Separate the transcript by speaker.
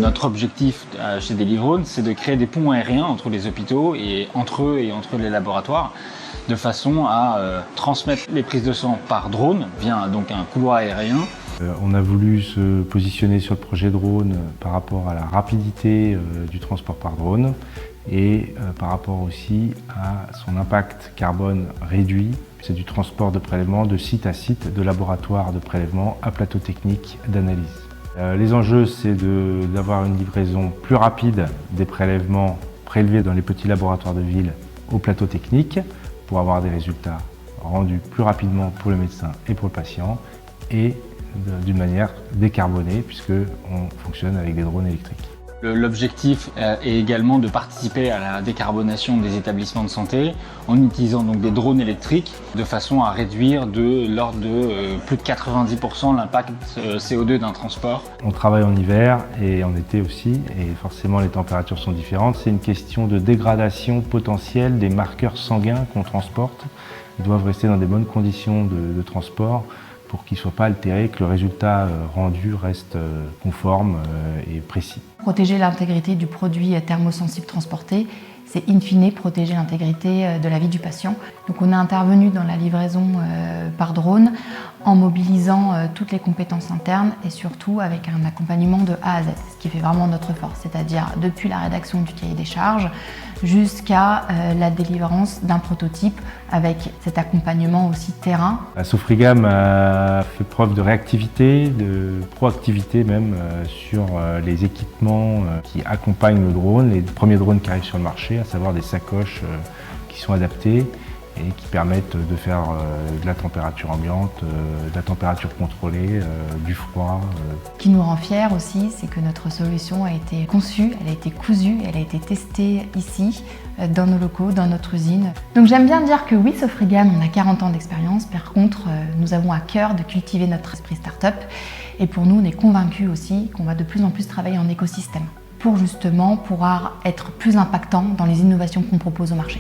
Speaker 1: Notre objectif chez Delivrone, c'est de créer des ponts aériens entre les hôpitaux et entre eux et entre les laboratoires, de façon à transmettre les prises de sang par drone via donc un couloir aérien.
Speaker 2: On a voulu se positionner sur le projet drone par rapport à la rapidité du transport par drone et par rapport aussi à son impact carbone réduit. C'est du transport de prélèvements de site à site, de laboratoire de prélèvement à plateau technique d'analyse. Les enjeux, c'est d'avoir une livraison plus rapide des prélèvements prélevés dans les petits laboratoires de ville au plateau technique pour avoir des résultats rendus plus rapidement pour le médecin et pour le patient et d'une manière décarbonée puisqu'on fonctionne avec des drones électriques.
Speaker 1: L'objectif est également de participer à la décarbonation des établissements de santé en utilisant donc des drones électriques de façon à réduire de l'ordre de plus de 90% l'impact CO2 d'un transport.
Speaker 2: On travaille en hiver et en été aussi et forcément les températures sont différentes. C'est une question de dégradation potentielle des marqueurs sanguins qu'on transporte. Ils doivent rester dans des bonnes conditions de transport pour qu'ils ne soient pas altérés, que le résultat rendu reste conforme et précis.
Speaker 3: Protéger l'intégrité du produit thermosensible transporté, c'est in fine protéger l'intégrité de la vie du patient. Donc on est intervenu dans la livraison par drone en mobilisant toutes les compétences internes et surtout avec un accompagnement de A à Z, ce qui fait vraiment notre force, c'est-à-dire depuis la rédaction du cahier des charges jusqu'à la délivrance d'un prototype avec cet accompagnement aussi terrain.
Speaker 2: Sofrigam a fait preuve de réactivité, de proactivité même sur les équipements qui accompagnent le drone, les premiers drones qui arrivent sur le marché, à savoir des sacoches qui sont adaptées et qui permettent de faire de la température ambiante, de la température contrôlée, du froid.
Speaker 3: Ce qui nous rend fiers aussi, c'est que notre solution a été conçue, elle a été cousue, elle a été testée ici, dans nos locaux, dans notre usine. Donc j'aime bien dire que oui, Sofrigam, on a 40 ans d'expérience, par contre, nous avons à cœur de cultiver notre esprit start-up et pour nous, on est convaincus aussi qu'on va de plus en plus travailler en écosystème pour justement pouvoir être plus impactant dans les innovations qu'on propose au marché.